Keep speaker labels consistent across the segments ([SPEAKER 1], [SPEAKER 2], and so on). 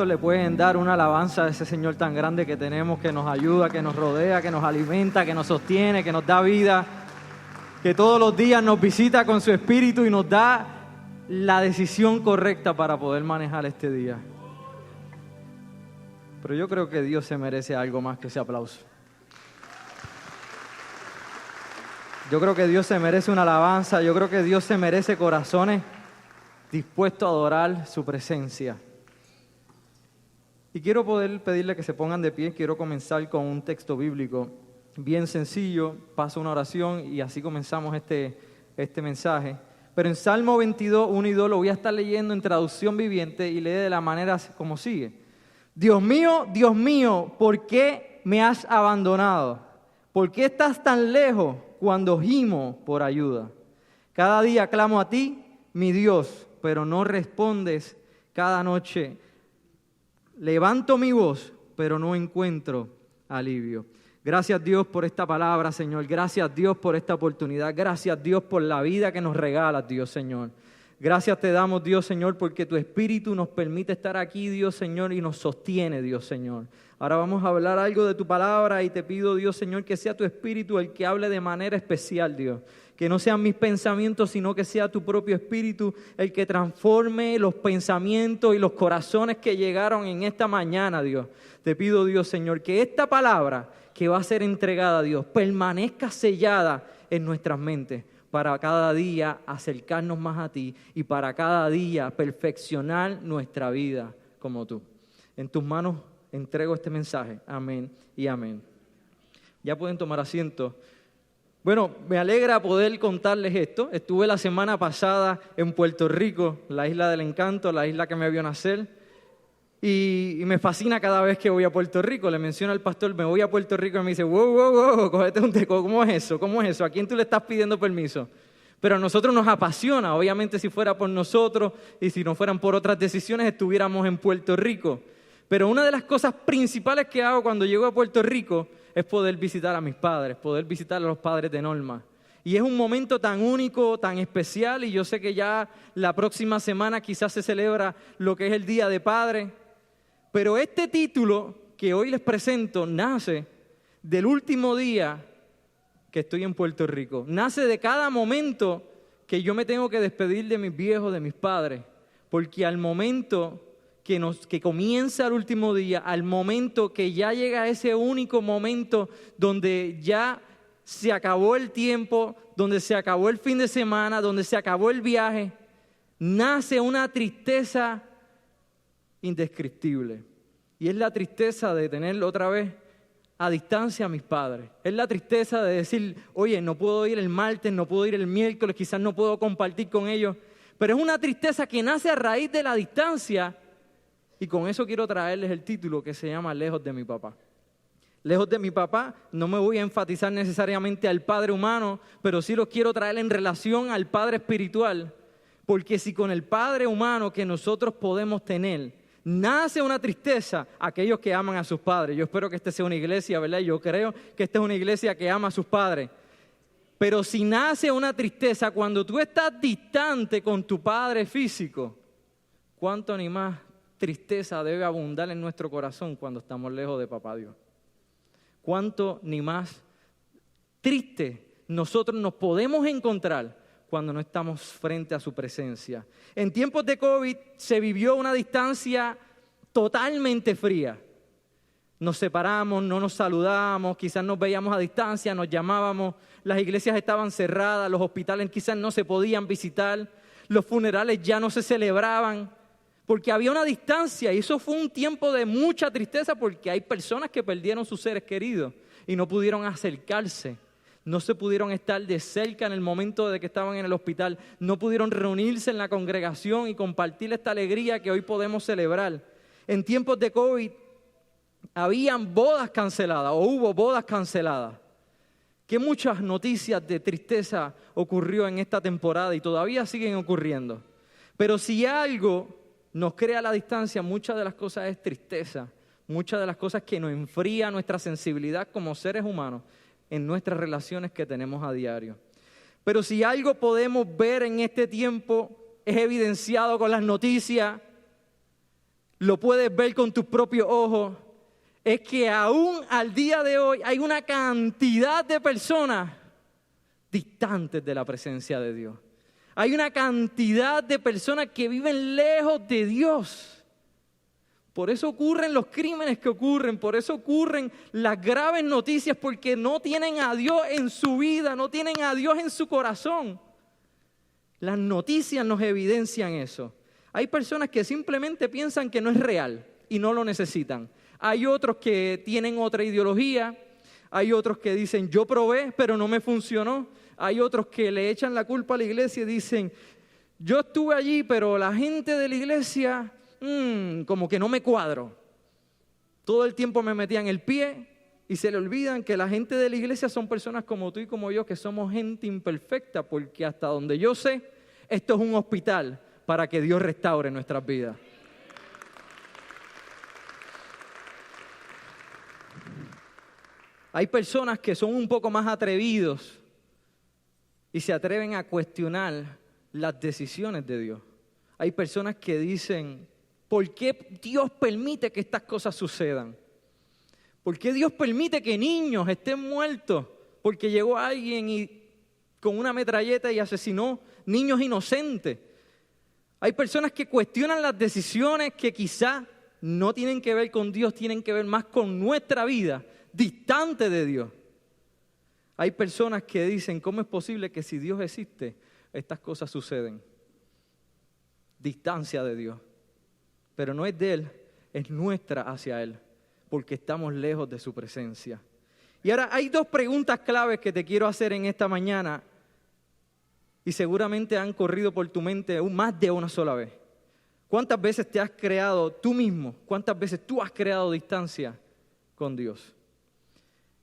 [SPEAKER 1] cuántos le pueden dar una alabanza a ese Señor tan grande que tenemos, que nos ayuda, que nos rodea, que nos alimenta, que nos sostiene, que nos da vida, que todos los días nos visita con su Espíritu y nos da la decisión correcta para poder manejar este día? Pero yo creo que Dios se merece algo más que ese aplauso. Yo creo que Dios se merece una alabanza, yo creo que Dios se merece corazones dispuestos a adorar su presencia. Y quiero poder pedirle que se pongan de pie. Quiero comenzar con un texto bíblico bien sencillo, paso una oración y así comenzamos este mensaje. Pero en Salmo 22, 1 y 2 lo voy a estar leyendo en traducción viviente y lee de la manera como sigue. Dios mío, ¿por qué me has abandonado? ¿Por qué estás tan lejos cuando gimo por ayuda? Cada día clamo a ti, mi Dios, pero no respondes. Cada noche levanto mi voz, pero no encuentro alivio. Gracias Dios por esta palabra, Señor. Gracias Dios por esta oportunidad. Gracias Dios por la vida que nos regalas, Dios, Señor. Gracias te damos, Dios, Señor, porque tu Espíritu nos permite estar aquí, Dios, Señor, y nos sostiene, Dios, Señor. Ahora vamos a hablar algo de tu palabra y te pido, Dios, Señor, que sea tu Espíritu el que hable de manera especial, Dios. Que no sean mis pensamientos, sino que sea tu propio Espíritu el que transforme los pensamientos y los corazones que llegaron en esta mañana, Dios. Te pido, Dios, Señor, que esta palabra que va a ser entregada, Dios, permanezca sellada en nuestras mentes para cada día acercarnos más a ti y para cada día perfeccionar nuestra vida como tú. En tus manos entrego este mensaje. Amén y amén. Ya pueden tomar asiento. Bueno, me alegra poder contarles esto. Estuve la semana pasada en Puerto Rico, la isla del encanto, la isla que me vio nacer. Y me fascina cada vez que voy a Puerto Rico. Le menciono al pastor, me voy a Puerto Rico y me dice, wow, cógete un teco. ¿Cómo es eso? ¿Cómo es eso? ¿A quién tú le estás pidiendo permiso? Pero a nosotros nos apasiona. Obviamente si fuera por nosotros y si no fueran por otras decisiones estuviéramos en Puerto Rico. Pero una de las cosas principales que hago cuando llego a Puerto Rico es poder visitar a mis padres, poder visitar a los padres de Norma. Y es un momento tan único, tan especial, y yo sé que ya la próxima semana quizás se celebra lo que es el Día de Padre. Pero este título que hoy les presento nace del último día que estoy en Puerto Rico. Nace de cada momento que yo me tengo que despedir de mis viejos, de mis padres. Porque al momento que comienza el último día, al momento que ya llega ese único momento donde ya se acabó el tiempo, donde se acabó el fin de semana, donde se acabó el viaje, nace una tristeza indescriptible. Y es la tristeza de tener otra vez a distancia a mis padres. Es la tristeza de decir, oye, no puedo ir el martes, no puedo ir el miércoles, quizás no puedo compartir con ellos. Pero es una tristeza que nace a raíz de la distancia. Y con eso quiero traerles el título que se llama Lejos de mi papá. Lejos de mi papá, no me voy a enfatizar necesariamente al padre humano, pero sí los quiero traer en relación al padre espiritual. Porque si con el padre humano que nosotros podemos tener nace una tristeza, aquellos que aman a sus padres. Yo espero que esta sea una iglesia, ¿verdad? Yo creo que esta es una iglesia que ama a sus padres. Pero si nace una tristeza cuando tú estás distante con tu padre físico, ¿cuánto ni más tristeza debe abundar en nuestro corazón cuando estamos lejos de papá Dios? ¿Cuánto ni más triste nosotros nos podemos encontrar cuando no estamos frente a su presencia? En tiempos de COVID se vivió una distancia totalmente fría. Nos separamos, no nos saludamos, quizás nos veíamos a distancia, nos llamábamos, las iglesias estaban cerradas, los hospitales quizás no se podían visitar, los funerales ya no se celebraban, porque había una distancia y eso fue un tiempo de mucha tristeza porque hay personas que perdieron sus seres queridos y no pudieron acercarse. No se pudieron estar de cerca en el momento de que estaban en el hospital. No pudieron reunirse en la congregación y compartir esta alegría que hoy podemos celebrar. En tiempos de COVID, habían bodas canceladas o hubo bodas canceladas. Que muchas noticias de tristeza ocurrió en esta temporada y todavía siguen ocurriendo. Pero si algo nos crea la distancia, muchas de las cosas es tristeza. Muchas de las cosas que nos enfría nuestra sensibilidad como seres humanos en nuestras relaciones que tenemos a diario. Pero si algo podemos ver en este tiempo, es evidenciado con las noticias, lo puedes ver con tus propios ojos, es que aún al día de hoy hay una cantidad de personas distantes de la presencia de Dios. Hay una cantidad de personas que viven lejos de Dios. Por eso ocurren los crímenes que ocurren, por eso ocurren las graves noticias, porque no tienen a Dios en su vida, no tienen a Dios en su corazón. Las noticias nos evidencian eso. Hay personas que simplemente piensan que no es real y no lo necesitan. Hay otros que tienen otra ideología, hay otros que dicen yo probé pero no me funcionó. Hay otros que le echan la culpa a la iglesia y dicen yo estuve allí pero la gente de la iglesia como que no me cuadro. Todo el tiempo me metían el pie y se le olvidan que la gente de la iglesia son personas como tú y como yo, que somos gente imperfecta, porque hasta donde yo sé, esto es un hospital para que Dios restaure nuestras vidas. Hay personas que son un poco más atrevidos y se atreven a cuestionar las decisiones de Dios. Hay personas que dicen, ¿por qué Dios permite que estas cosas sucedan? ¿Por qué Dios permite que niños estén muertos? Porque llegó alguien con una metralleta y asesinó niños inocentes. Hay personas que cuestionan las decisiones que quizá no tienen que ver con Dios, tienen que ver más con nuestra vida, distante de Dios. Hay personas que dicen, ¿cómo es posible que si Dios existe, estas cosas suceden? Distancia de Dios. Pero no es de Él, es nuestra hacia Él, porque estamos lejos de su presencia. Y ahora hay dos preguntas claves que te quiero hacer en esta mañana, y seguramente han corrido por tu mente más de una sola vez. ¿Cuántas veces te has creado tú mismo? ¿Cuántas veces tú has creado distancia con Dios?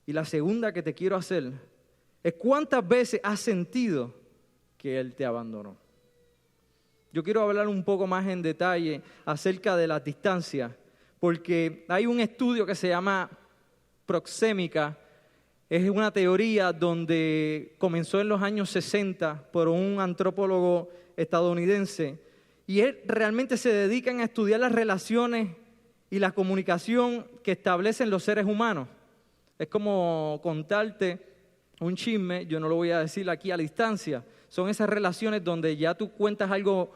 [SPEAKER 1] Y la segunda que te quiero hacer es ¿cuántas veces has sentido que Él te abandonó? Yo quiero hablar un poco más en detalle acerca de las distancias, porque hay un estudio que se llama proxémica. Es una teoría donde comenzó en los años 60 por un antropólogo estadounidense, y él realmente se dedica a estudiar las relaciones y la comunicación que establecen los seres humanos. Es como contarte un chisme, yo no lo voy a decir aquí a la distancia. Son esas relaciones donde ya tú cuentas algo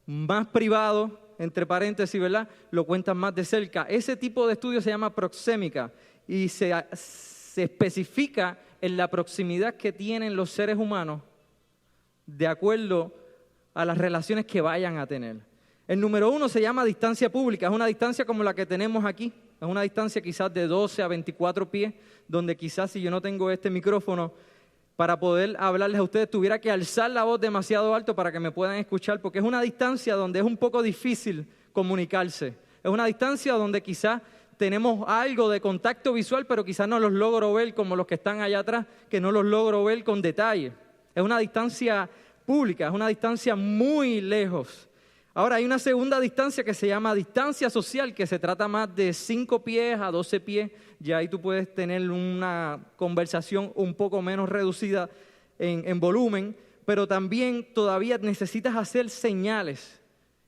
[SPEAKER 1] más privado, entre paréntesis, ¿verdad? Lo cuentas más de cerca. Ese tipo de estudio se llama proxémica y se especifica en la proximidad que tienen los seres humanos de acuerdo a las relaciones que vayan a tener. El número 1 se llama distancia pública, es una distancia como la que tenemos aquí, es una distancia quizás de 12 a 24 pies, donde quizás si yo no tengo este micrófono para poder hablarles a ustedes, tuviera que alzar la voz demasiado alto para que me puedan escuchar, porque es una distancia donde es un poco difícil comunicarse. Es una distancia donde quizás tenemos algo de contacto visual, pero quizás no los logro ver como los que están allá atrás, que no los logro ver con detalle. Es una distancia pública, es una distancia muy lejos. Ahora hay una segunda distancia que se llama distancia social, que se trata más de 5 pies a 12 pies. Ya ahí tú puedes tener una conversación un poco menos reducida en volumen, pero también todavía necesitas hacer señales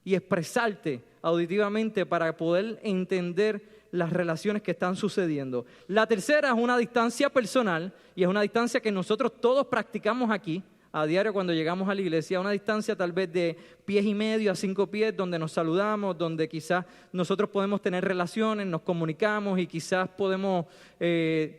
[SPEAKER 1] y expresarte auditivamente para poder entender las relaciones que están sucediendo. La tercera es una distancia personal y es una distancia que nosotros todos practicamos aquí a diario cuando llegamos a la iglesia, una distancia tal vez de 1,5 pies a 5 pies, donde nos saludamos, donde quizás nosotros podemos tener relaciones, nos comunicamos y quizás podemos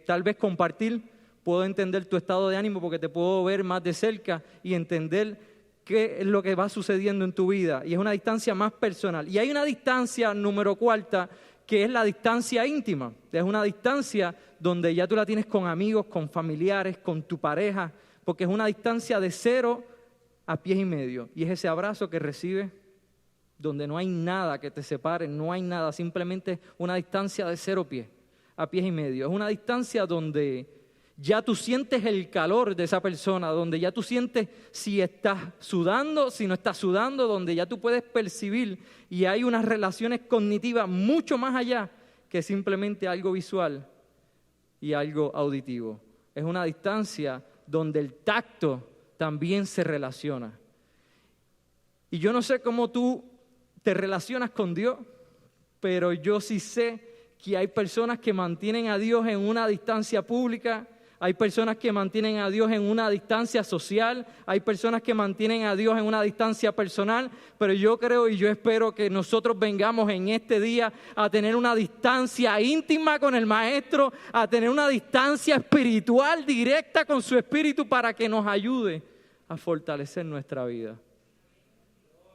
[SPEAKER 1] tal vez compartir. Puedo entender tu estado de ánimo porque te puedo ver más de cerca y entender qué es lo que va sucediendo en tu vida. Y es una distancia más personal. Y hay una distancia número 4, que es la distancia íntima. Es una distancia donde ya tú la tienes con amigos, con familiares, con tu pareja, porque es una distancia de 0 a 1,5 pies. Y es ese abrazo que recibes donde no hay nada que te separe, no hay nada, simplemente una distancia de 0 pies a 1,5 pies. Es una distancia donde ya tú sientes el calor de esa persona, donde ya tú sientes si estás sudando, si no estás sudando, donde ya tú puedes percibir y hay unas relaciones cognitivas mucho más allá que simplemente algo visual y algo auditivo. Es una distancia donde el tacto también se relaciona. Y yo no sé cómo tú te relacionas con Dios, pero yo sí sé que hay personas que mantienen a Dios en una distancia pública, hay personas que mantienen a Dios en una distancia social, hay personas que mantienen a Dios en una distancia personal, pero yo creo y yo espero que nosotros vengamos en este día a tener una distancia íntima con el Maestro, a tener una distancia espiritual directa con su Espíritu para que nos ayude a fortalecer nuestra vida.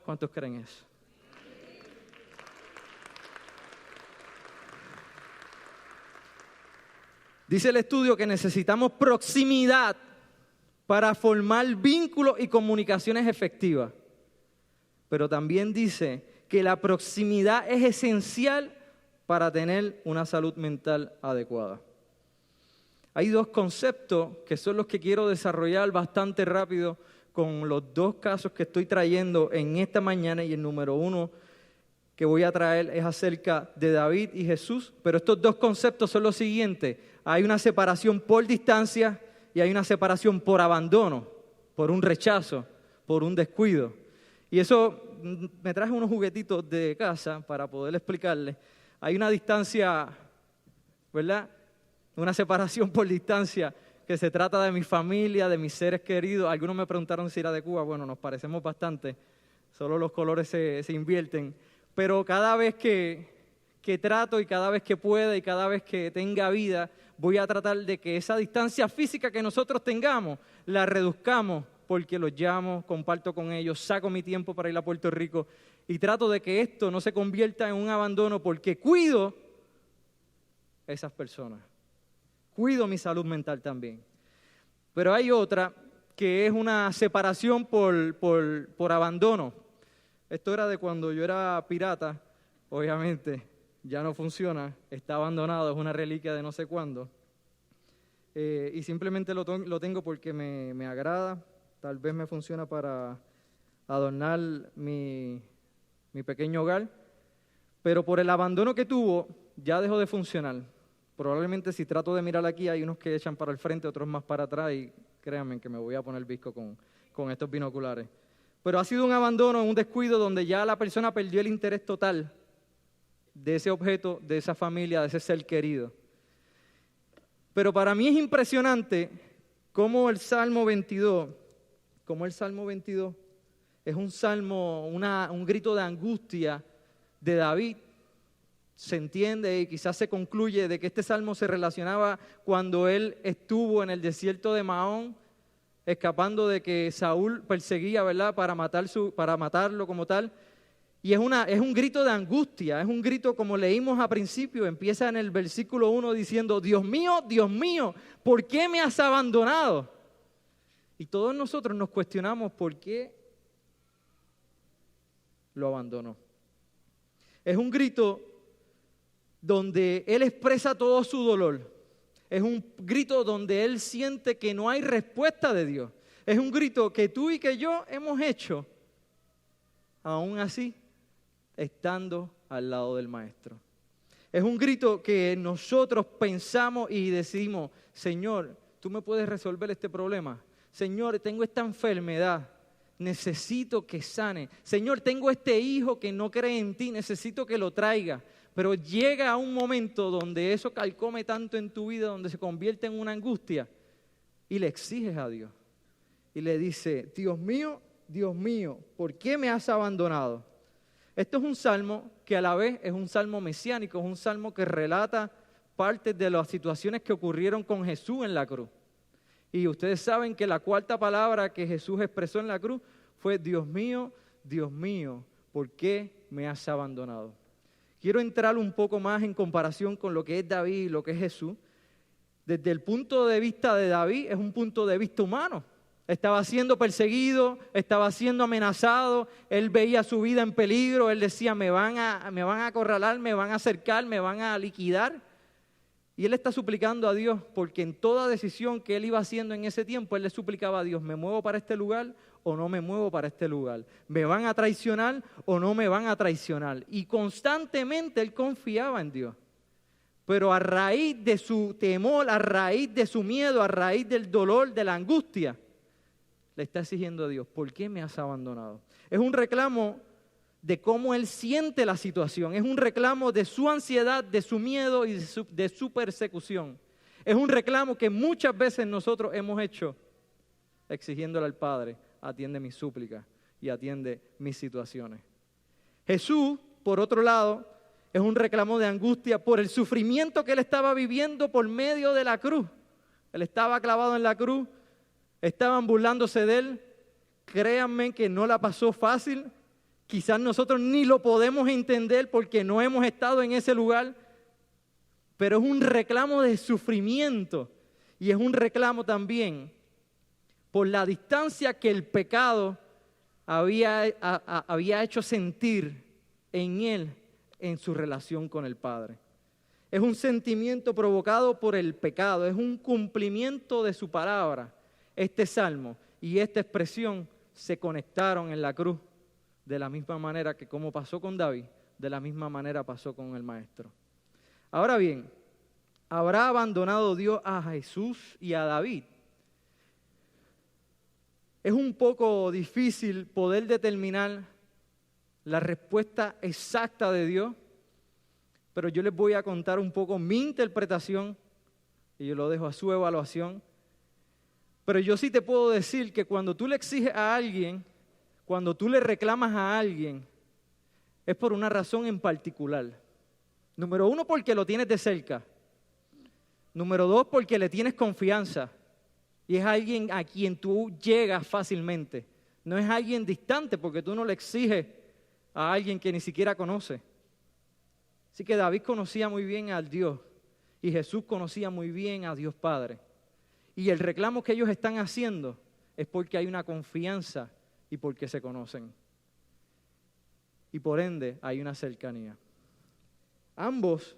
[SPEAKER 1] ¿Cuántos creen eso? Dice el estudio que necesitamos proximidad para formar vínculos y comunicaciones efectivas. Pero también dice que la proximidad es esencial para tener una salud mental adecuada. Hay dos conceptos que son los que quiero desarrollar bastante rápido con los dos casos que estoy trayendo en esta mañana, y el número 1 que voy a traer es acerca de David y Jesús. Pero estos dos conceptos son los siguientes. Hay una separación por distancia y hay una separación por abandono, por un rechazo, por un descuido. Y eso me traje unos juguetitos de casa para poder explicarles. Hay una distancia, ¿verdad? Una separación por distancia que se trata de mi familia, de mis seres queridos. Algunos me preguntaron si era de Cuba. Bueno, nos parecemos bastante. Solo los colores se invierten. Pero cada vez que trato y cada vez que pueda y cada vez que tenga vida, voy a tratar de que esa distancia física que nosotros tengamos la reduzcamos, porque los llamo, comparto con ellos, saco mi tiempo para ir a Puerto Rico y trato de que esto no se convierta en un abandono, porque cuido a esas personas, cuido mi salud mental también. Pero hay otra que es una separación por abandono. Esto era de cuando yo era pirata, obviamente. Ya no funciona, está abandonado, es una reliquia de no sé cuándo. Y simplemente lo tengo porque me agrada, tal vez me funciona para adornar mi pequeño hogar, pero por el abandono que tuvo, ya dejó de funcionar. Probablemente si trato de mirar aquí, hay unos que echan para el frente, otros más para atrás, y créanme que me voy a poner visco con estos binoculares. Pero ha sido un abandono, un descuido donde ya la persona perdió el interés total de ese objeto, de esa familia, de ese ser querido. Pero para mí es impresionante cómo el Salmo 22 es un salmo, un grito de angustia de David. Se entiende y quizás se concluye de que este salmo se relacionaba cuando él estuvo en el desierto de Mahón, escapando de que Saúl perseguía, ¿verdad?, para matarlo como tal. Y es un grito de angustia, es un grito como leímos a principio, empieza en el versículo 1 diciendo, Dios mío, ¿por qué me has abandonado? Y todos nosotros nos cuestionamos por qué lo abandonó. Es un grito donde él expresa todo su dolor. Es un grito donde él siente que no hay respuesta de Dios. Es un grito que tú y que yo hemos hecho, aún así, estando al lado del Maestro. Es un grito que nosotros pensamos y decimos, Señor, ¿tú me puedes resolver este problema? Señor, tengo esta enfermedad, necesito que sane. Señor, tengo este hijo que no cree en ti, necesito que lo traiga. Pero llega un momento donde eso calcome tanto en tu vida, donde se convierte en una angustia, y le exiges a Dios. Y le dice, Dios mío, ¿por qué me has abandonado? Esto es un salmo que a la vez es un salmo mesiánico, es un salmo que relata partes de las situaciones que ocurrieron con Jesús en la cruz. Y ustedes saben que la cuarta palabra que Jesús expresó en la cruz fue, Dios mío, ¿por qué me has abandonado? Quiero entrar un poco más en comparación con lo que es David y lo que es Jesús. Desde el punto de vista de David es un punto de vista humano. Estaba siendo perseguido, estaba siendo amenazado, él veía su vida en peligro, él decía, me van a acorralar, me van a acercar, me van a liquidar. Y él está suplicando a Dios, porque en toda decisión que él iba haciendo en ese tiempo, él le suplicaba a Dios, ¿me muevo para este lugar o no me muevo para este lugar? ¿Me van a traicionar o no me van a traicionar? Y constantemente él confiaba en Dios. Pero a raíz de su temor, a raíz de su miedo, a raíz del dolor, de la angustia, le está exigiendo a Dios, ¿por qué me has abandonado? Es un reclamo de cómo él siente la situación. Es un reclamo de su ansiedad, de su miedo y de su persecución. Es un reclamo que muchas veces nosotros hemos hecho exigiéndole al Padre: atiende mis súplicas y atiende mis situaciones. Jesús, por otro lado, es un reclamo de angustia por el sufrimiento que él estaba viviendo por medio de la cruz. Él estaba clavado en la cruz, estaban burlándose de él. Créanme que no la pasó fácil. Quizás nosotros ni lo podemos entender porque no hemos estado en ese lugar, pero es un reclamo de sufrimiento y es un reclamo también por la distancia que el pecado había hecho sentir en él en su relación con el Padre. Es un sentimiento provocado por el pecado, es un cumplimiento de su palabra. Este salmo y esta expresión se conectaron en la cruz de la misma manera que como pasó con David, de la misma manera pasó con el Maestro. Ahora bien, ¿habrá abandonado Dios a Jesús y a David? Es un poco difícil poder determinar la respuesta exacta de Dios, pero yo les voy a contar un poco mi interpretación y yo lo dejo a su evaluación. Pero yo sí te puedo decir que cuando tú le exiges a alguien, cuando tú le reclamas a alguien, es por una razón en particular. Número 1, porque lo tienes de cerca. Número 2, porque le tienes confianza. Y es alguien a quien tú llegas fácilmente. No es alguien distante, porque tú no le exiges a alguien que ni siquiera conoce. Así que David conocía muy bien al Dios y Jesús conocía muy bien a Dios Padre. Y el reclamo que ellos están haciendo es porque hay una confianza y porque se conocen. Y por ende hay una cercanía. Ambos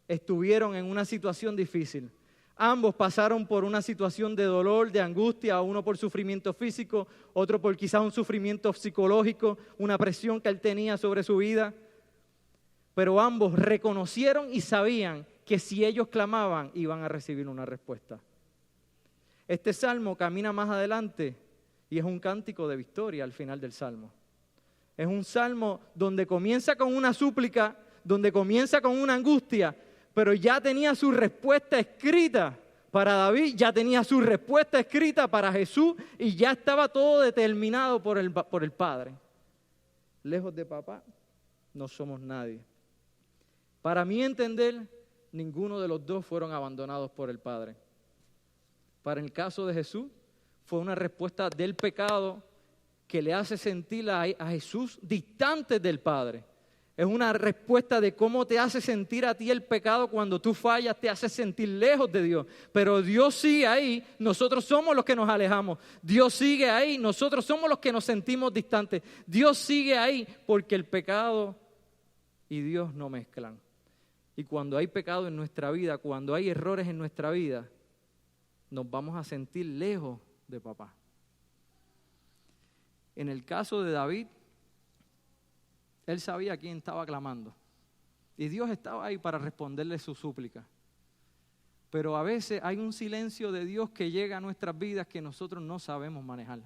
[SPEAKER 1] estuvieron en una situación difícil. Ambos pasaron por una situación de dolor, de angustia, uno por sufrimiento físico, otro por quizás un sufrimiento psicológico, una presión que él tenía sobre su vida. Pero ambos reconocieron y sabían que si ellos clamaban iban a recibir una respuesta. Este salmo camina más adelante y es un cántico de victoria al final del salmo. Es un salmo donde comienza con una súplica, donde comienza con una angustia, pero ya tenía su respuesta escrita para David, ya tenía su respuesta escrita para Jesús y ya estaba todo determinado por el Padre. Lejos de papá, no somos nadie. Para mí entender, ninguno de los dos fueron abandonados por el Padre. Para el caso de Jesús, fue una respuesta del pecado que le hace sentir a Jesús distante del Padre. Es una respuesta de cómo te hace sentir a ti el pecado cuando tú fallas, te hace sentir lejos de Dios. Pero Dios sigue ahí, nosotros somos los que nos alejamos. Dios sigue ahí, nosotros somos los que nos sentimos distantes. Dios sigue ahí porque el pecado y Dios no mezclan. Y cuando hay pecado en nuestra vida, cuando hay errores en nuestra vida, nos vamos a sentir lejos de papá. En el caso de David, él sabía a quién estaba clamando. Y Dios estaba ahí para responderle su súplica. Pero a veces hay un silencio de Dios que llega a nuestras vidas que nosotros no sabemos manejar.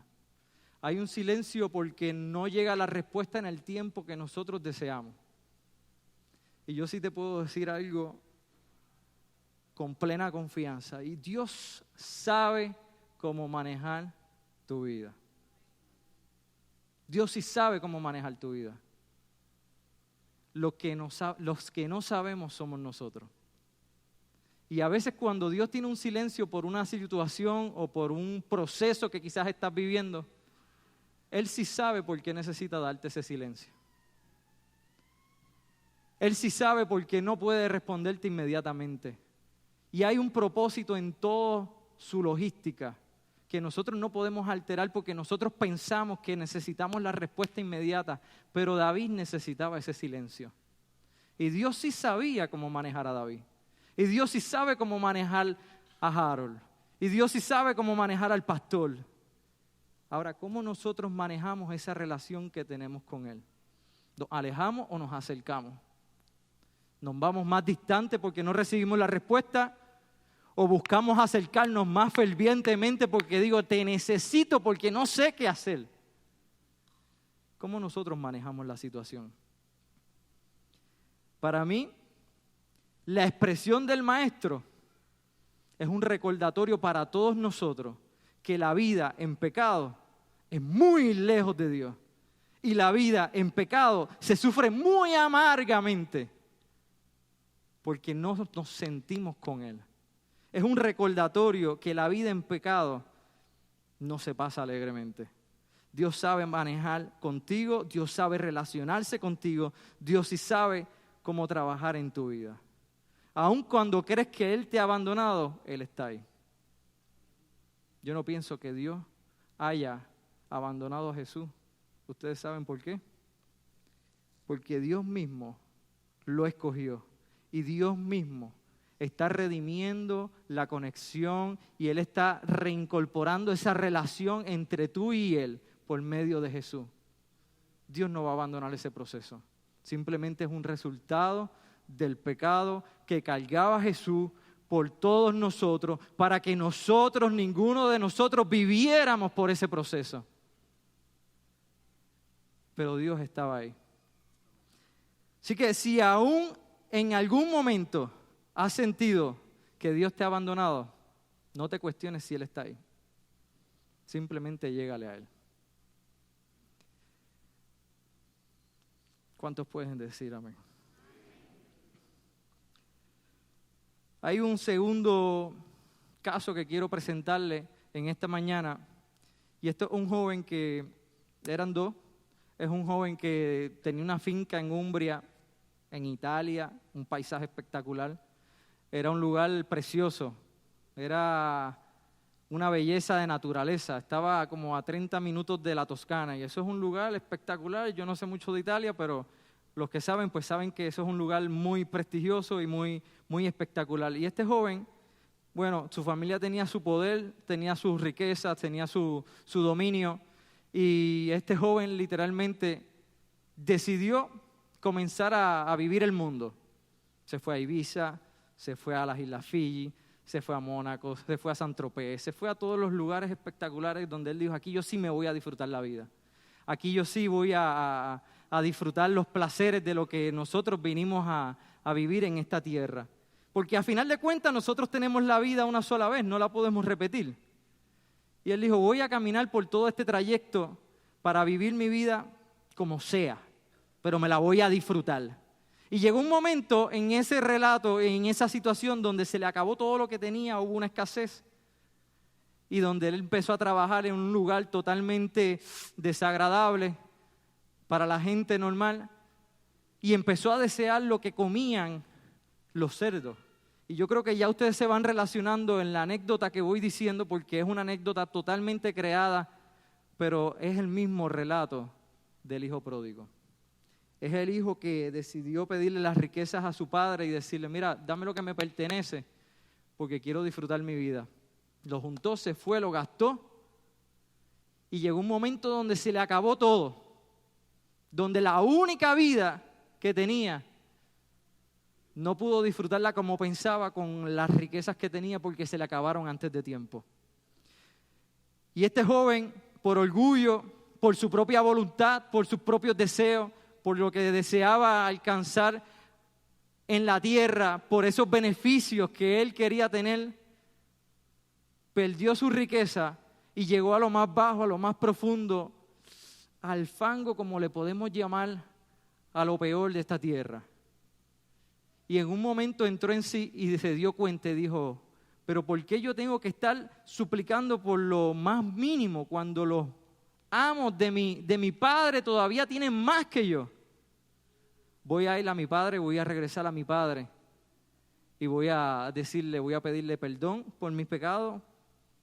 [SPEAKER 1] Hay un silencio porque no llega la respuesta en el tiempo que nosotros deseamos. Y yo sí te puedo decir algo con plena confianza. Y Dios sabe cómo manejar tu vida. Dios sí sabe cómo manejar tu vida. Los que no sabemos somos nosotros. Y a veces cuando Dios tiene un silencio por una situación o por un proceso que quizás estás viviendo, Él sí sabe por qué necesita darte ese silencio. Él sí sabe por qué no puede responderte inmediatamente. Y hay un propósito en toda su logística que nosotros no podemos alterar porque nosotros pensamos que necesitamos la respuesta inmediata, pero David necesitaba ese silencio. Y Dios sí sabía cómo manejar a David. Y Dios sí sabe cómo manejar a Harold. Y Dios sí sabe cómo manejar al pastor. Ahora, ¿cómo nosotros manejamos esa relación que tenemos con Él? ¿Nos alejamos o nos acercamos? ¿Nos vamos más distantes porque no recibimos la respuesta? ¿O buscamos acercarnos más fervientemente porque digo, te necesito porque no sé qué hacer? ¿Cómo nosotros manejamos la situación? Para mí, la expresión del Maestro es un recordatorio para todos nosotros que la vida en pecado es muy lejos de Dios. Y la vida en pecado se sufre muy amargamente porque no nos sentimos con Él. Es un recordatorio que la vida en pecado no se pasa alegremente. Dios sabe manejar contigo, Dios sabe relacionarse contigo, Dios sí sabe cómo trabajar en tu vida. Aun cuando crees que Él te ha abandonado, Él está ahí. Yo no pienso que Dios haya abandonado a Jesús. ¿Ustedes saben por qué? Porque Dios mismo lo escogió y Dios mismo está redimiendo la conexión y Él está reincorporando esa relación entre tú y Él por medio de Jesús. Dios no va a abandonar ese proceso. Simplemente es un resultado del pecado que cargaba Jesús por todos nosotros para que nosotros, ninguno de nosotros, viviéramos por ese proceso. Pero Dios estaba ahí. Así que si aún en algún momento has sentido que Dios te ha abandonado, no te cuestiones si Él está ahí. Simplemente llégale a Él. ¿Cuántos pueden decir amén? Hay un segundo caso que quiero presentarle en esta mañana. Y esto es un joven que, eran dos, es un joven que tenía una finca en Umbria, en Italia, un paisaje espectacular. Era un lugar precioso, era una belleza de naturaleza. Estaba como a 30 minutos de la Toscana y eso es un lugar espectacular. Yo no sé mucho de Italia, pero los que saben, pues saben que eso es un lugar muy prestigioso y muy espectacular. Y este joven, bueno, su familia tenía su poder, tenía sus riquezas, tenía su dominio. Y este joven literalmente decidió comenzar a vivir el mundo. Se fue a Ibiza, se fue a las Islas Fiji, se fue a Mónaco, se fue a Saint-Tropez, se fue a todos los lugares espectaculares donde él dijo, aquí yo sí me voy a disfrutar la vida. Aquí yo sí voy a disfrutar los placeres de lo que nosotros vinimos a vivir en esta tierra. Porque a final de cuentas nosotros tenemos la vida una sola vez, no la podemos repetir. Y él dijo, voy a caminar por todo este trayecto para vivir mi vida como sea, pero me la voy a disfrutar. Y llegó un momento en ese relato, en esa situación donde se le acabó todo lo que tenía, hubo una escasez. Y donde él empezó a trabajar en un lugar totalmente desagradable para la gente normal. Y empezó a desear lo que comían los cerdos. Y yo creo que ya ustedes se van relacionando en la anécdota que voy diciendo, porque es una anécdota totalmente creada, pero es el mismo relato del hijo pródigo. Es el hijo que decidió pedirle las riquezas a su padre y decirle, mira, dame lo que me pertenece, porque quiero disfrutar mi vida. Lo juntó, se fue, lo gastó, y llegó un momento donde se le acabó todo, donde la única vida que tenía no pudo disfrutarla como pensaba con las riquezas que tenía porque se le acabaron antes de tiempo. Y este joven, por orgullo, por su propia voluntad, por sus propios deseos, por lo que deseaba alcanzar en la tierra, por esos beneficios que él quería tener, perdió su riqueza y llegó a lo más bajo, a lo más profundo, al fango, como le podemos llamar, a lo peor de esta tierra. Y en un momento entró en sí y se dio cuenta y dijo, pero ¿por qué yo tengo que estar suplicando por lo más mínimo cuando los amos de mi padre todavía tienen más que yo? Voy a ir a mi padre, voy a regresar a mi padre y voy a pedirle perdón por mis pecados,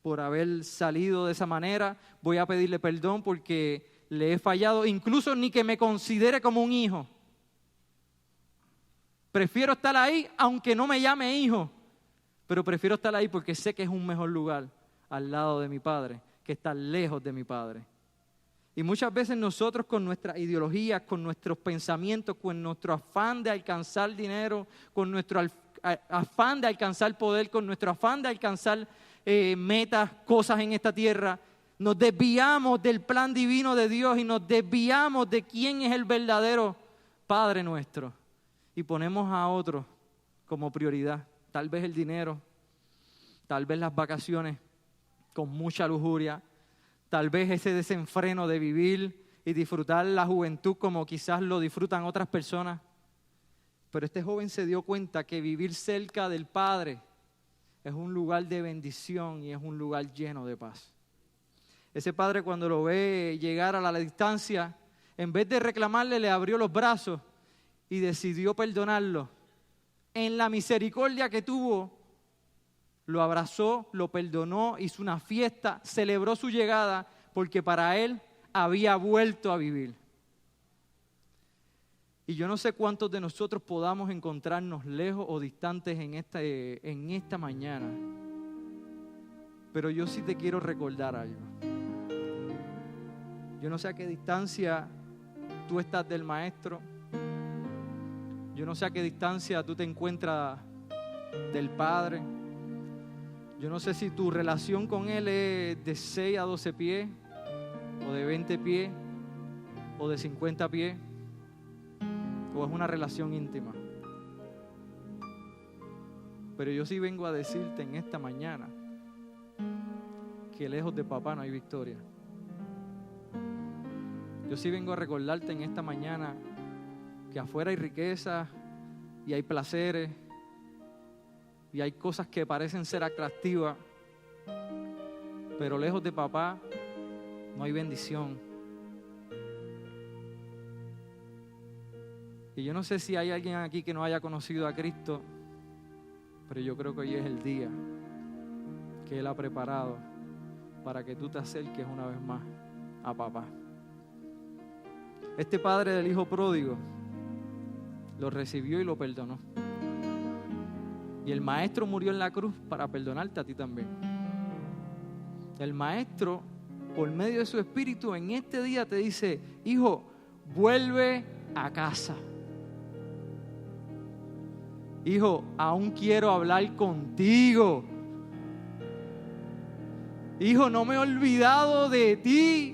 [SPEAKER 1] por haber salido de esa manera. Voy a pedirle perdón porque le he fallado, incluso ni que me considere como un hijo. Prefiero estar ahí aunque no me llame hijo, pero prefiero estar ahí porque sé que es un mejor lugar al lado de mi padre que estar lejos de mi padre. Y muchas veces nosotros con nuestras ideologías, con nuestros pensamientos, con nuestro afán de alcanzar dinero, con nuestro afán de alcanzar poder, con nuestro afán de alcanzar metas, cosas en esta tierra, Nos desviamos del plan divino de Dios y nos desviamos de quién es el verdadero Padre nuestro. Y ponemos a otros como prioridad. Tal vez el dinero, tal vez las vacaciones con mucha lujuria, tal vez ese desenfreno de vivir y disfrutar la juventud como quizás lo disfrutan otras personas. Pero este joven se dio cuenta que vivir cerca del Padre es un lugar de bendición y es un lugar lleno de paz. Ese padre, cuando lo ve llegar a la distancia, en vez de reclamarle, le abrió los brazos y decidió perdonarlo. En la misericordia que tuvo, lo abrazó, lo perdonó, hizo una fiesta, celebró su llegada, porque para él había vuelto a vivir. Y yo no sé cuántos de nosotros podamos encontrarnos lejos o distantes en esta mañana, pero yo sí te quiero recordar algo. Yo no sé a qué distancia tú estás del Maestro. Yo no sé a qué distancia tú te encuentras del Padre. Yo no sé si tu relación con Él es de 6 a 12 pies, o de 20 pies, o de 50 pies, o es una relación íntima. Pero yo sí vengo a decirte en esta mañana que lejos de papá no hay victoria. Yo sí vengo a recordarte en esta mañana que afuera hay riqueza y hay placeres y hay cosas que parecen ser atractivas, pero lejos de papá no hay bendición. Y yo no sé si hay alguien aquí que no haya conocido a Cristo, pero yo creo que hoy es el día que Él ha preparado para que tú te acerques una vez más a papá. Este padre del hijo pródigo lo recibió y lo perdonó. Y el maestro murió en la cruz para perdonarte a ti también. El maestro, por medio de su espíritu, en este día te dice: hijo, vuelve a casa. Hijo, aún quiero hablar contigo. Hijo, no me he olvidado de ti.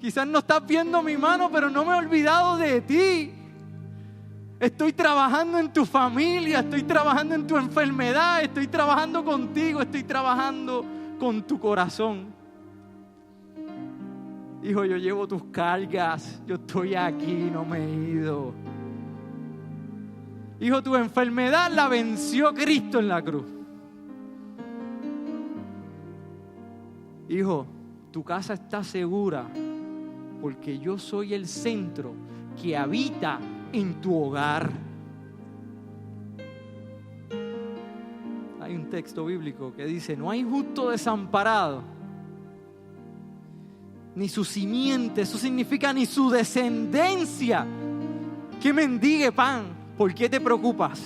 [SPEAKER 1] Quizás no estás viendo mi mano, pero no me he olvidado de ti. Estoy trabajando en tu familia, estoy trabajando en tu enfermedad, estoy trabajando contigo, estoy trabajando con tu corazón. Hijo, yo llevo tus cargas, yo estoy aquí, no me he ido. Hijo, tu enfermedad la venció Cristo en la cruz. Hijo, tu casa está segura porque yo soy el centro que habita en tu hogar. Hay un texto bíblico que dice: no hay justo desamparado, ni su simiente, eso significa ni su descendencia, que mendigue pan. ¿Por qué te preocupas?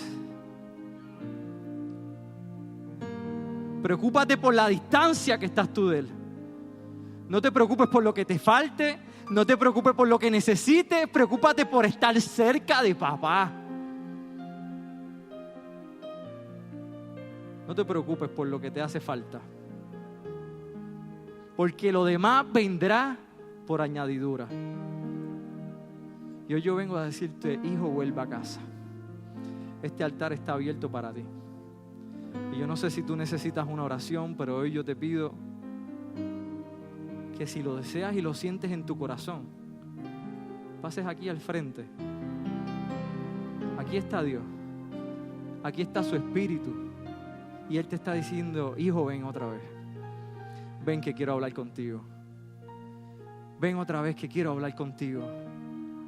[SPEAKER 1] Preocúpate por la distancia que estás tú de Él. No te preocupes por lo que te falte, no te preocupes por lo que necesites, preocúpate por estar cerca de papá. No te preocupes por lo que te hace falta, porque lo demás vendrá por añadidura. Y hoy yo vengo a decirte: hijo, vuelve a casa. Este altar está abierto para ti. Y yo no sé si tú necesitas una oración, pero hoy yo te pido que si lo deseas y lo sientes en tu corazón, pases aquí al frente. Aquí está Dios, aquí está su Espíritu, y Él te está diciendo: hijo, ven otra vez. Ven, que quiero hablar contigo. Ven otra vez, que quiero hablar contigo.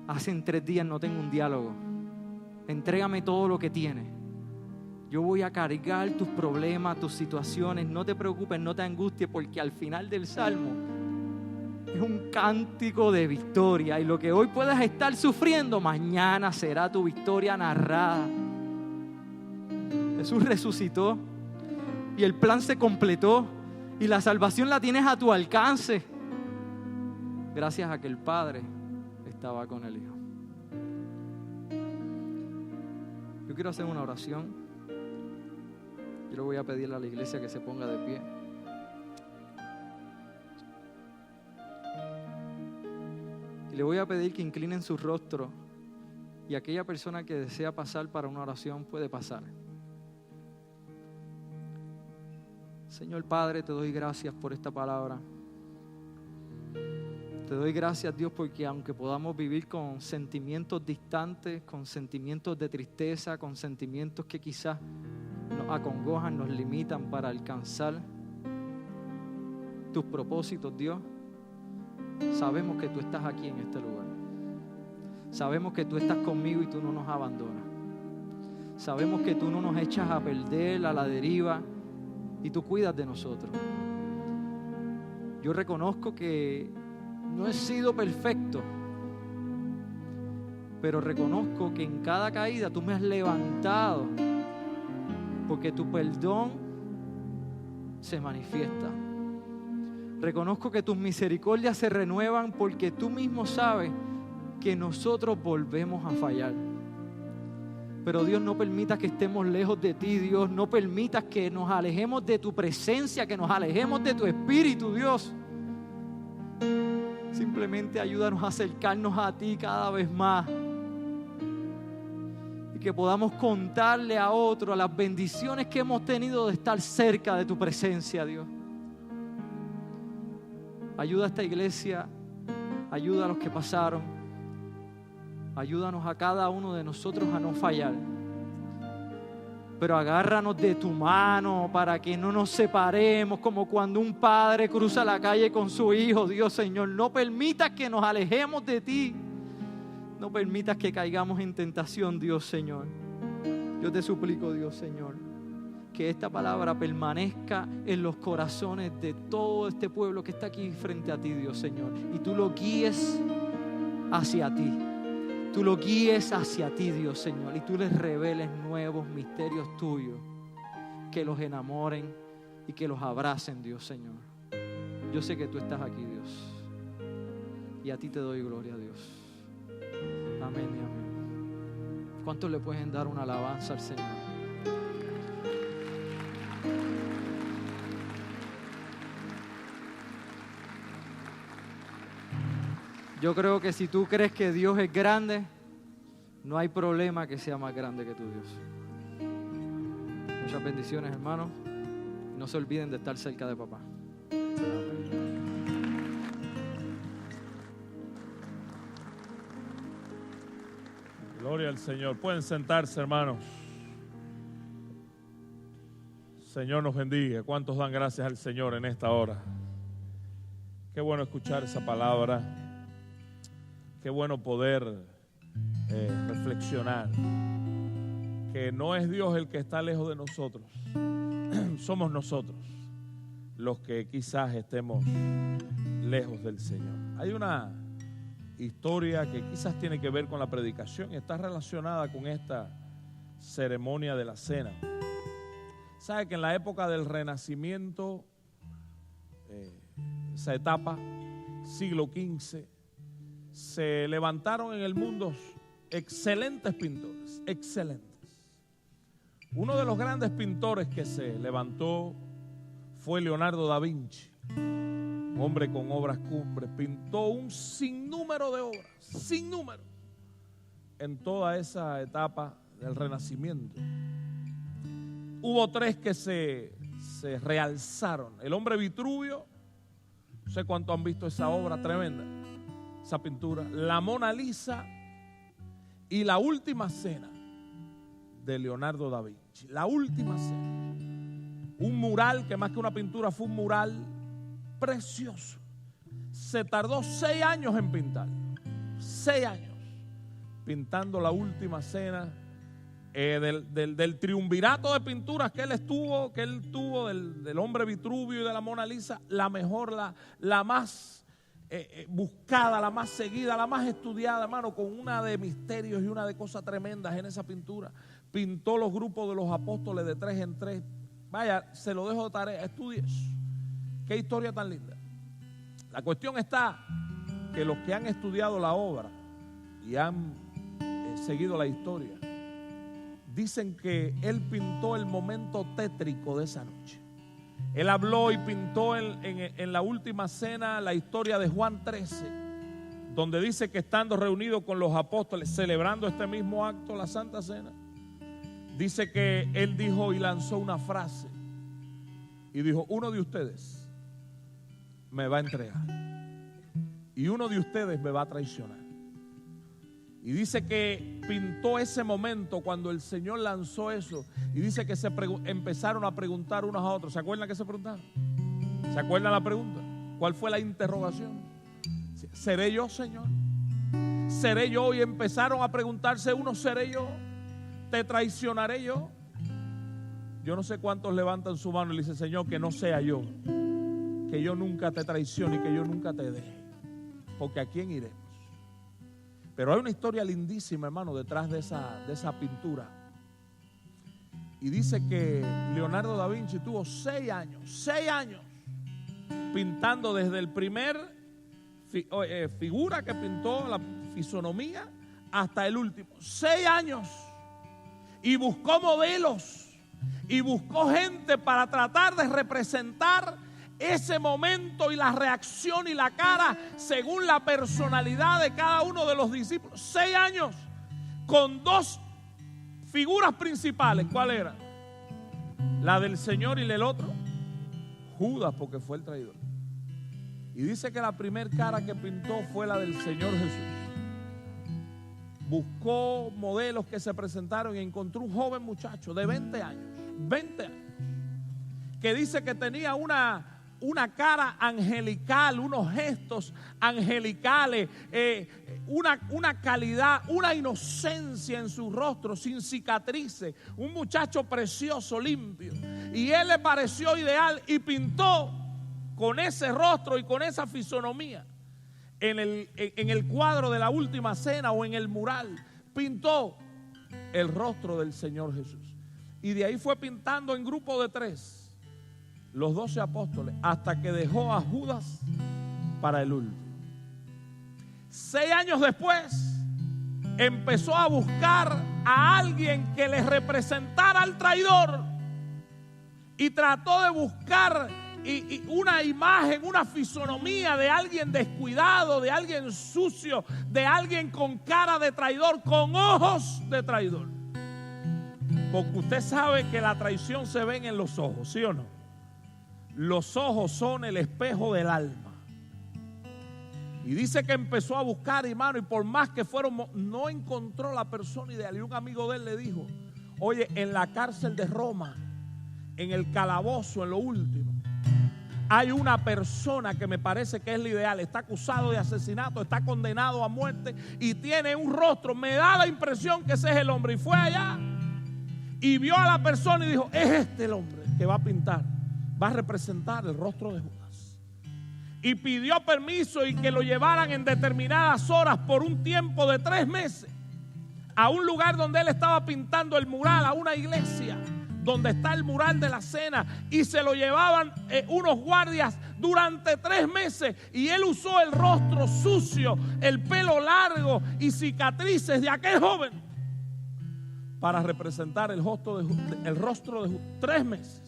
[SPEAKER 1] Hace 3 días no tengo un diálogo. Entrégame todo lo que tienes. Yo voy a cargar tus problemas, tus situaciones. No te preocupes, no te angusties, porque al final del Salmo es un cántico de victoria. Y lo que hoy puedas estar sufriendo, mañana será tu victoria narrada. Jesús resucitó y el plan se completó y la salvación la tienes a tu alcance, gracias a que el Padre estaba con el Hijo. Yo quiero hacer una oración. Yo le voy a pedirle a la iglesia que se ponga de pie. Le voy a pedir que inclinen su rostro y aquella persona que desea pasar para una oración puede pasar. Señor Padre, te doy gracias por esta palabra. Te doy gracias, Dios, porque aunque podamos vivir con sentimientos distantes, con sentimientos de tristeza, con sentimientos que quizás nos acongojan, nos limitan para alcanzar tus propósitos, Dios, sabemos que tú estás aquí en este lugar. Sabemos que tú estás conmigo y tú no nos abandonas. Sabemos que tú no nos echas a perder, a la deriva, y tú cuidas de nosotros. Yo reconozco que no he sido perfecto, pero reconozco que en cada caída tú me has levantado, porque tu perdón se manifiesta. Reconozco que tus misericordias se renuevan porque tú mismo sabes que nosotros volvemos a fallar. Pero Dios, no permitas que estemos lejos de ti, Dios. No permitas que nos alejemos de tu presencia, que nos alejemos de tu espíritu, Dios. Simplemente ayúdanos a acercarnos a ti cada vez más. Y que podamos contarle a otros las bendiciones que hemos tenido de estar cerca de tu presencia, Dios. Ayuda a esta iglesia, ayuda a los que pasaron, ayúdanos a cada uno de nosotros a no fallar. Pero agárranos de tu mano para que no nos separemos, como cuando un padre cruza la calle con su hijo. Dios, Señor, no permitas que nos alejemos de ti. No permitas que caigamos en tentación, Dios, Señor. Yo te suplico, Dios, Señor, que esta palabra permanezca en los corazones de todo este pueblo que está aquí frente a ti, Dios, Señor. Y tú lo guíes hacia ti. Tú lo guíes hacia ti, Dios, Señor. Y tú les reveles nuevos misterios tuyos que los enamoren y que los abracen, Dios, Señor. Yo sé que tú estás aquí, Dios. Y a ti te doy gloria, Dios. Amén y amén. ¿Cuántos le pueden dar una alabanza al Señor? Yo creo que si tú crees que Dios es grande, no hay problema que sea más grande que tu Dios. Muchas bendiciones, hermanos. No se olviden de estar cerca de papá.
[SPEAKER 2] Gloria al Señor. Pueden sentarse, hermanos. Señor nos bendiga. ¿Cuántos dan gracias al Señor en esta hora? Qué bueno escuchar esa palabra. Qué bueno poder reflexionar que no es Dios el que está lejos de nosotros. Somos nosotros los que quizás estemos lejos del Señor. Hay una historia que quizás tiene que ver con la predicación y está relacionada con esta ceremonia de la cena. Sabe que en la época del Renacimiento, esa etapa, siglo XV, se levantaron en el mundo excelentes pintores, excelentes. Uno de los grandes pintores que se levantó fue Leonardo da Vinci, un hombre con obras cumbres. Pintó un sinnúmero de obras, sinnúmero, en toda esa etapa del Renacimiento. Hubo tres que se realzaron. El hombre Vitruvio, no sé cuánto han visto esa obra tremenda, esa pintura, la Mona Lisa y la Última Cena de Leonardo da Vinci. La Última Cena, un mural que más que una pintura fue un mural precioso. Se tardó 6 años en pintar, 6 años pintando la Última Cena, del triunvirato de pinturas que él tuvo del hombre Vitruvio y de la Mona Lisa, la mejor, la más buscada, la más seguida, la más estudiada, hermano, con una de misterios y una de cosas tremendas en esa pintura. Pintó los grupos de los apóstoles de 3 en 3. Vaya, se lo dejo de tarea, estudie eso. Qué historia tan linda. La cuestión está que los que han estudiado la obra y han seguido la historia dicen que él pintó el momento tétrico de esa noche. Él habló y pintó en la Última Cena la historia de Juan 13, donde dice que estando reunido con los apóstoles, celebrando este mismo acto, la Santa Cena, dice que él dijo y lanzó una frase y dijo: uno de ustedes me va a entregar y uno de ustedes me va a traicionar. Y dice que pintó ese momento cuando el Señor lanzó eso, y dice que empezaron a preguntar unos a otros. ¿Se acuerdan que se preguntaron? ¿Se acuerdan la pregunta? ¿Cuál fue la interrogación? ¿Seré yo, Señor? ¿Seré yo? Y empezaron a preguntarse uno: ¿seré yo? ¿Te traicionaré yo? Yo no sé cuántos levantan su mano y le dicen: Señor, que no sea yo, que yo nunca te traicione y que yo nunca te deje, porque ¿a quién iremos? Pero hay una historia lindísima, hermano, detrás de esa pintura. Y dice que Leonardo da Vinci tuvo 6 años pintando desde el primer figura que pintó, la fisonomía, hasta el último. 6 años. Y buscó modelos y buscó gente para tratar de representar ese momento y la reacción y la cara según la personalidad de cada uno de los discípulos. 6 años con 2 figuras principales. ¿Cuál era? La del Señor, y el otro, Judas, porque fue el traidor. Y dice que la primera cara que pintó fue la del Señor Jesús. Buscó modelos que se presentaron y encontró un joven muchacho de 20 años, que dice que tenía una cara angelical, unos gestos angelicales, una calidad, una inocencia en su rostro, sin cicatrices, un muchacho precioso, limpio. Y él le pareció ideal y pintó con ese rostro y con esa fisonomía en el cuadro de la última cena o en el mural. Pintó el rostro del Señor Jesús. Y de ahí fue pintando en grupo de 3. Los 12 apóstoles, hasta que dejó a Judas para el último. 6 años después, empezó a buscar a alguien que le representara al traidor. Y trató de buscar una imagen, una fisonomía de alguien descuidado, de alguien sucio, de alguien con cara de traidor, con ojos de traidor. Porque usted sabe que la traición se ve en los ojos, ¿sí o no? Los ojos son el espejo del alma. Y dice que empezó a buscar, hermano, y por más que fueron, no encontró la persona ideal. Y un amigo de él le dijo: oye, en la cárcel de Roma, en el calabozo, en lo último, hay una persona que me parece que es la ideal. Está acusado de asesinato, está condenado a muerte y tiene un rostro. Me da la impresión que ese es el hombre. Y fue allá y vio a la persona y dijo: es este el hombre que va a pintar, va a representar el rostro de Judas. Y pidió permiso y que lo llevaran en determinadas horas por un tiempo de 3 meses a un lugar donde él estaba pintando el mural, a una iglesia donde está el mural de la cena, y se lo llevaban unos guardias durante 3 meses, y él usó el rostro sucio, el pelo largo y cicatrices de aquel joven para representar el rostro de Judas. 3 meses.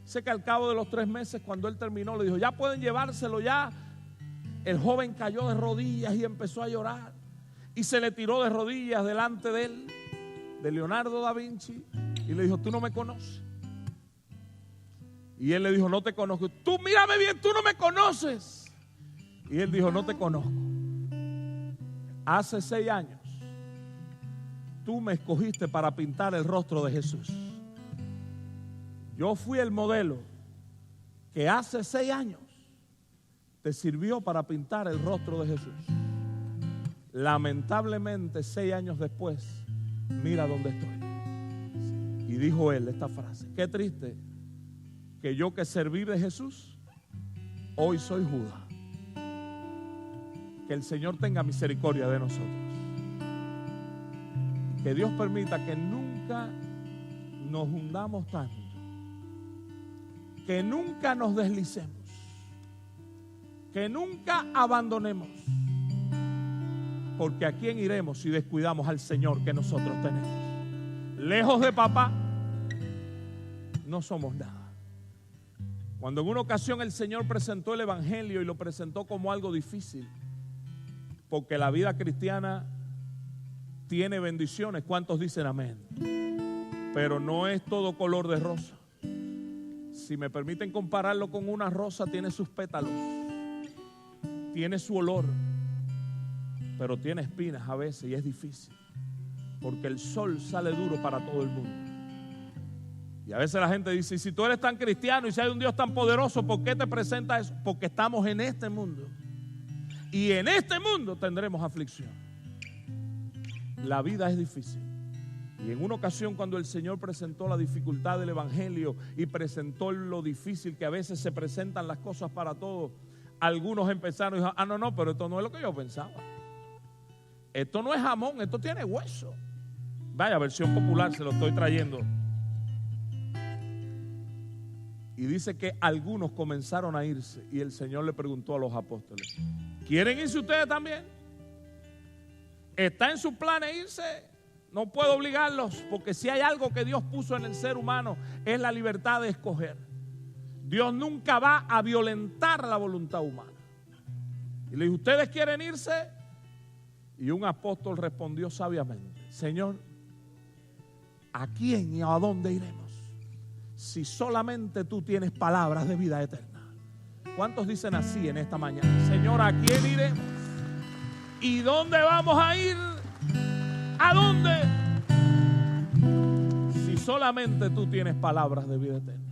[SPEAKER 2] Sé que al cabo de los 3 meses, cuando él terminó, le dijo: ya pueden llevárselo ya. El joven cayó de rodillas y empezó a llorar, y se le tiró de rodillas delante de él, de Leonardo da Vinci, y le dijo: tú no me conoces. Y él le dijo: no te conozco. Tú mírame bien, tú no me conoces. Y él dijo: no te conozco. Hace 6 años tú me escogiste para pintar el rostro de Jesús. Yo fui el modelo que hace 6 años te sirvió para pintar el rostro de Jesús. Lamentablemente, 6 años después, mira dónde estoy. Y dijo él esta frase: qué triste que yo, que serví de Jesús, hoy soy Judas. Que el Señor tenga misericordia de nosotros. Que Dios permita que nunca nos hundamos tanto, que nunca nos deslicemos, que nunca abandonemos. Porque ¿a quién iremos si descuidamos al Señor que nosotros tenemos? Lejos de papá, no somos nada. Cuando en una ocasión el Señor presentó el Evangelio y lo presentó como algo difícil, porque la vida cristiana tiene bendiciones. ¿Cuántos dicen amén? Pero no es todo color de rosa. Si me permiten compararlo con una rosa, tiene sus pétalos, tiene su olor, pero tiene espinas a veces y es difícil, porque el sol sale duro para todo el mundo. Y a veces la gente dice, si tú eres tan cristiano y si hay un Dios tan poderoso, ¿por qué te presenta eso? Porque estamos en este mundo. Y en este mundo tendremos aflicción. La vida es difícil. Y en una ocasión, cuando el Señor presentó la dificultad del evangelio y presentó lo difícil que a veces se presentan las cosas para todos, algunos empezaron y dijeron, no, pero esto no es lo que yo pensaba. Esto no es jamón, esto tiene hueso. Vaya, versión popular, se lo estoy trayendo. Y dice que algunos comenzaron a irse y el Señor le preguntó a los apóstoles, ¿quieren irse ustedes también? ¿Está en sus planes irse? No puedo obligarlos, porque si hay algo que Dios puso en el ser humano es la libertad de escoger. Dios nunca va a violentar la voluntad humana. Y le dijo, ¿ustedes quieren irse? Y un apóstol respondió sabiamente, Señor, ¿a quién y a dónde iremos? Si solamente tú tienes palabras de vida eterna. ¿Cuántos dicen así en esta mañana? Señor, ¿a quién iremos? ¿Y dónde vamos a ir? ¿A dónde? Si solamente tú tienes palabras de vida eterna.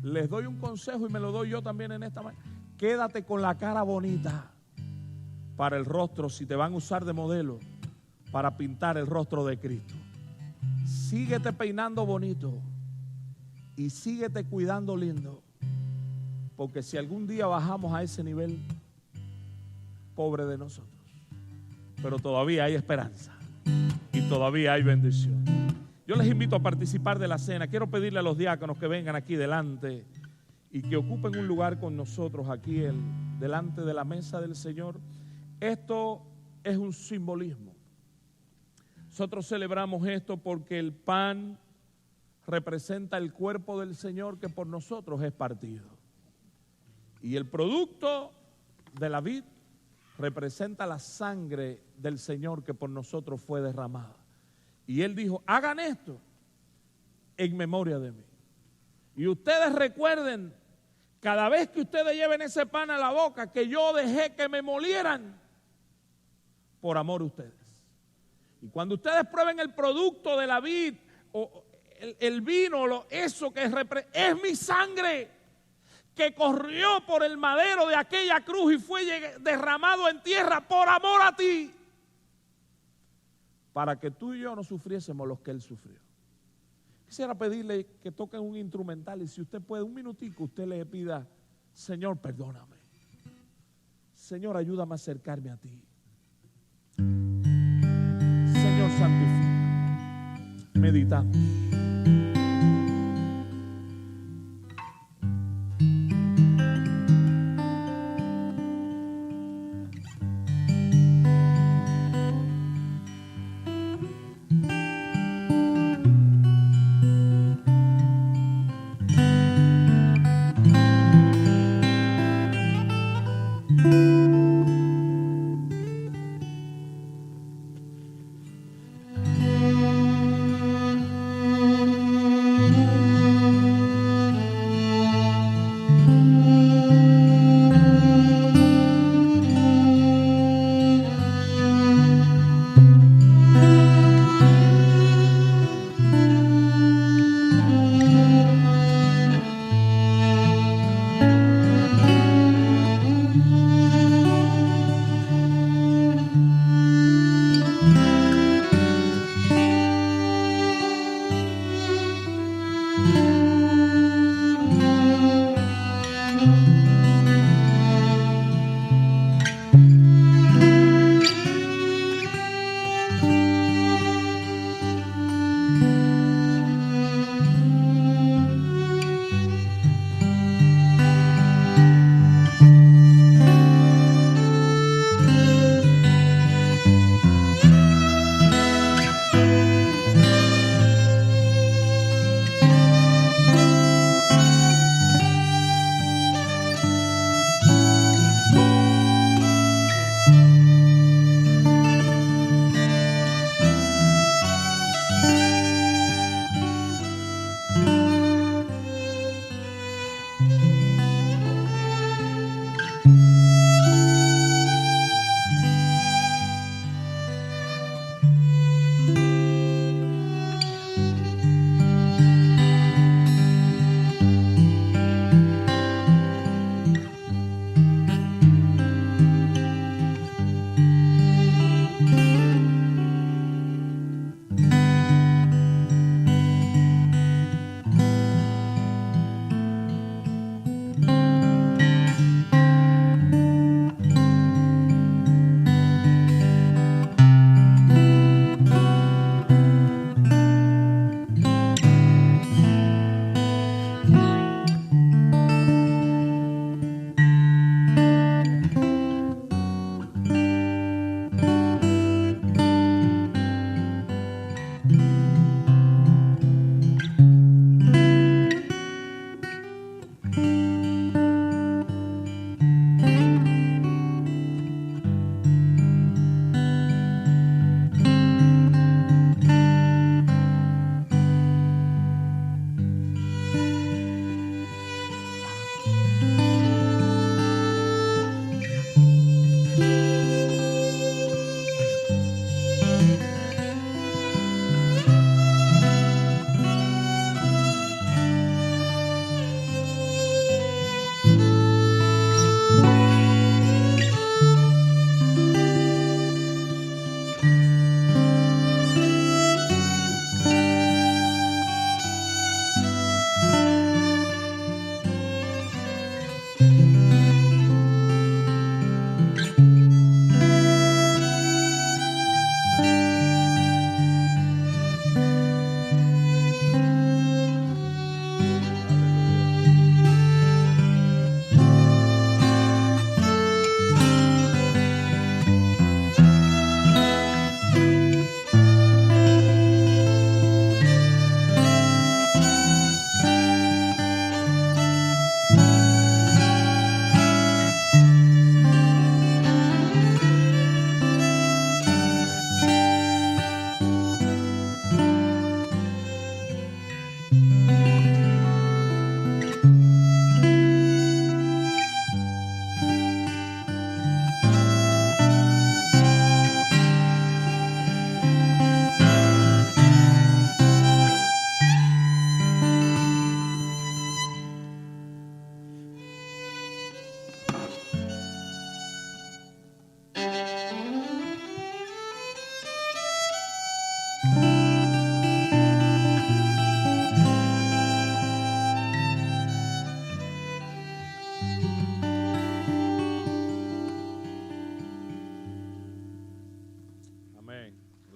[SPEAKER 2] Les doy un consejo y me lo doy yo también en esta mañana. Quédate con la cara bonita para el rostro, si te van a usar de modelo, para pintar el rostro de Cristo. Síguete peinando bonito y síguete cuidando lindo, porque si algún día bajamos a ese nivel, pobre de nosotros. Pero todavía hay esperanza y todavía hay bendición. Yo les invito a participar de la cena. Quiero pedirle a los diáconos que vengan aquí delante y que ocupen un lugar con nosotros aquí delante de la mesa del Señor. Esto es un simbolismo. Nosotros celebramos esto porque el pan representa el cuerpo del Señor que por nosotros es partido. Y el producto de la vid representa la sangre del Señor que por nosotros fue derramada. Y Él dijo, hagan esto en memoria de mí. Y ustedes recuerden, cada vez que ustedes lleven ese pan a la boca, que yo dejé que me molieran por amor a ustedes. Y cuando ustedes prueben el producto de la vid, o el vino, eso que es mi sangre, que corrió por el madero de aquella cruz y fue derramado en tierra por amor a ti, para que tú y yo no sufriésemos los que Él sufrió. Quisiera pedirle que toquen un instrumental y si usted puede, un minutico, usted le pida, Señor, perdóname. Señor, ayúdame a acercarme a ti. Señor, santifica. Meditamos.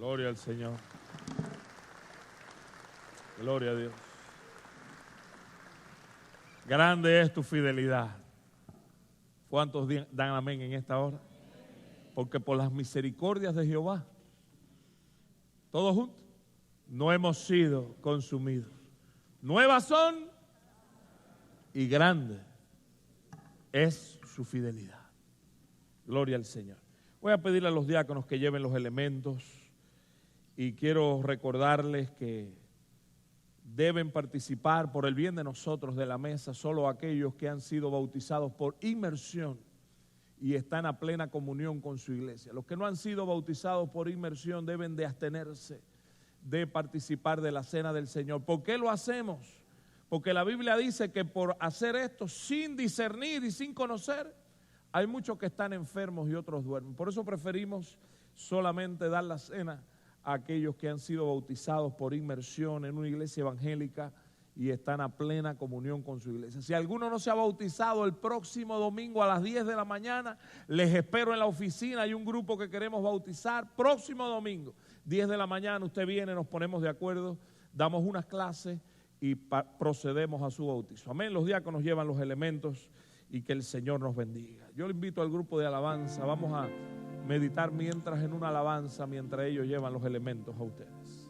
[SPEAKER 2] Gloria al Señor. Gloria a Dios. Grande es tu fidelidad. ¿Cuántos dan amén en esta hora? Porque por las misericordias de Jehová, todos juntos, no hemos sido consumidos. Nuevas son y grande es su fidelidad. Gloria al Señor. Voy a pedirle a los diáconos que lleven los elementos y quiero recordarles que deben participar por el bien de nosotros de la mesa solo aquellos que han sido bautizados por inmersión y están a plena comunión con su iglesia. Los que no han sido bautizados por inmersión deben de abstenerse de participar de la cena del Señor. ¿Por qué lo hacemos? Porque la Biblia dice que por hacer esto sin discernir y sin conocer, hay muchos que están enfermos y otros duermen. Por eso preferimos solamente dar la cena a aquellos que han sido bautizados por inmersión en una iglesia evangélica y están a plena comunión con su iglesia. Si alguno no se ha bautizado, el próximo domingo a las 10 de la mañana, les espero en la oficina. Hay un grupo que queremos bautizar. Próximo domingo, 10 de la mañana, usted viene, nos ponemos de acuerdo, damos unas clases y procedemos a su bautizo. Amén. Los diáconos llevan los elementos y que el Señor nos bendiga. Yo le invito al grupo de alabanza. Vamos a meditar mientras en una alabanza, mientras ellos llevan los elementos a ustedes.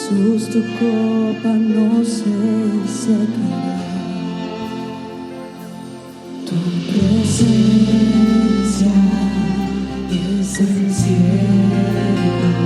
[SPEAKER 3] Jesús, tu copa no se secará. Tu presencia es el cielo.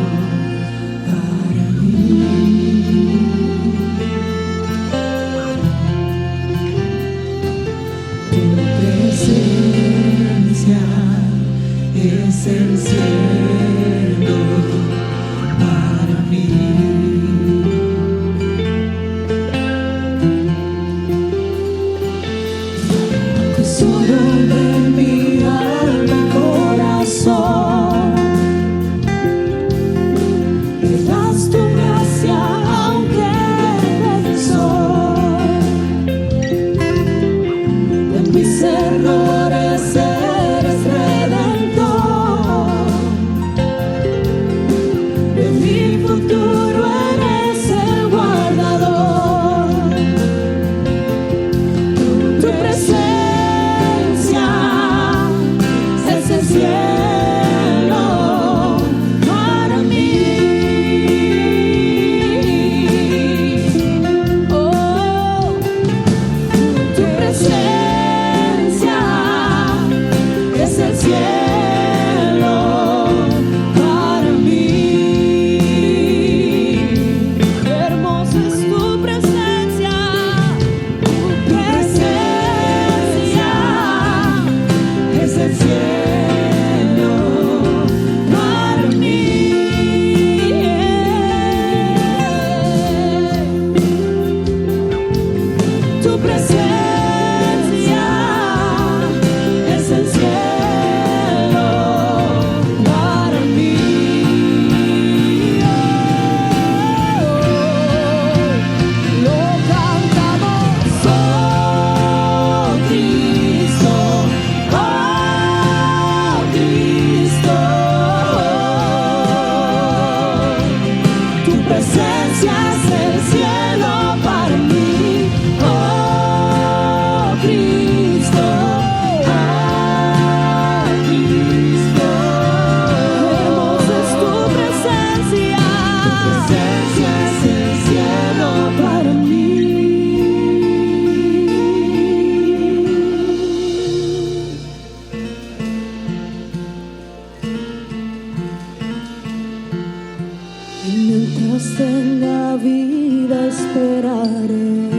[SPEAKER 3] mientras tenga vida esperaré.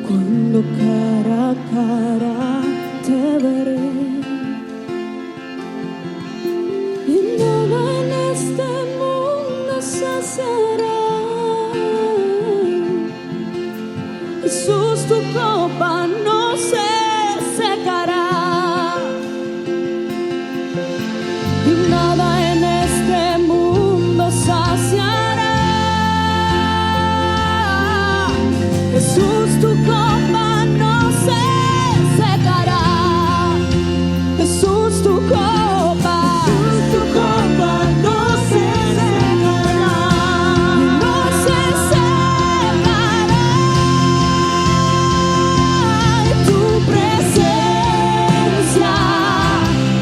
[SPEAKER 3] Cuando cara a cara te veré. Y nada en este mundo saciará. Jesús, tu copa no se secará. Y nada en este mundo saciará. Jesús, tu copa no se secará. Jesús, tu copa. Jesús, tu copa no se secará. No se secará. Tu presencia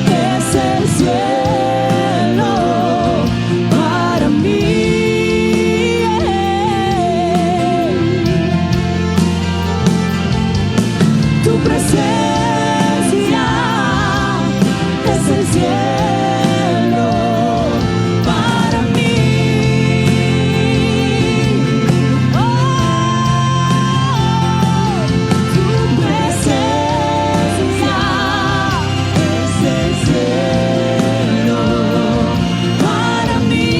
[SPEAKER 3] es el cielo para mí. Tu presencia es el cielo para mí. Tu presencia es el cielo para mí.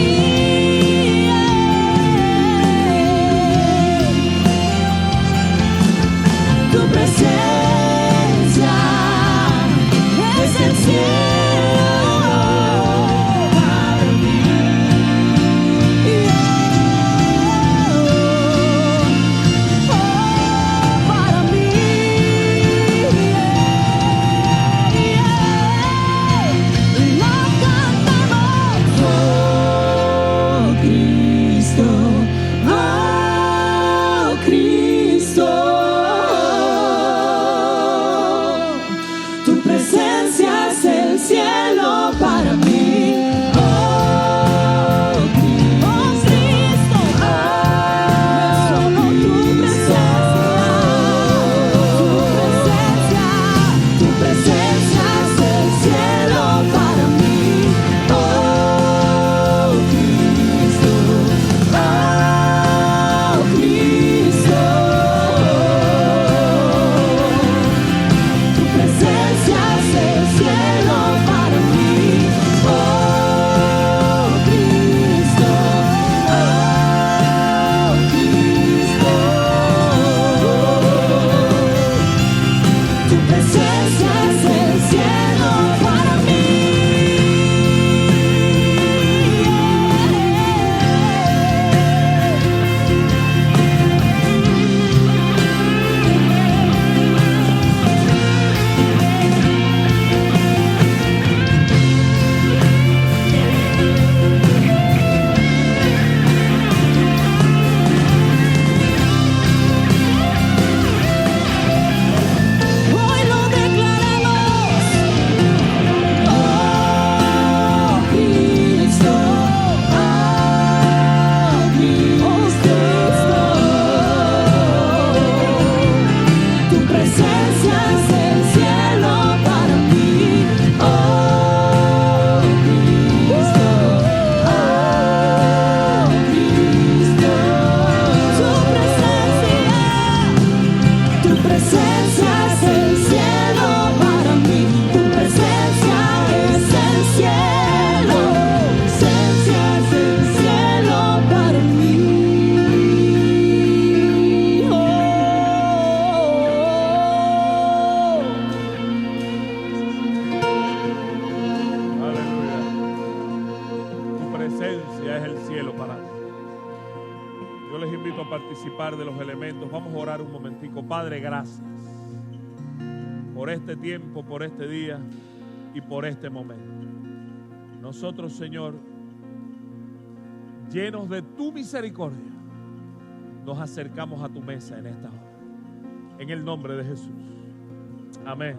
[SPEAKER 3] Tu presencia es el cielo para mí. Lo cantamos. Oh Cristo, oh Cristo. Tu presencia es el cielo para mí. Oh Cristo, solo tu presencia. Tu presencia es el cielo para mí. Oh Cristo, oh Cristo. Tu presencia es el cielo para mí. Oh Cristo, oh Cristo. Tu presencia es el cielo para mí. Hoy lo declaramos. Oh Cristo, oh Cristo. Tu presencia es el cielo para mí. Oh Cristo, oh Cristo. Tu presencia es el cielo para mí. Tu presencia es el cielo. Presencia es el cielo para mí.
[SPEAKER 2] Aleluya. Tu presencia es el cielo para ti. Yo les invito a participar de los elementos. Vamos a orar un momentico. Padre, gracias por este tiempo, por este día y por este momento. Nosotros, Señor, llenos de tu misericordia, nos acercamos a tu mesa en esta hora. En el nombre de Jesús. Amén.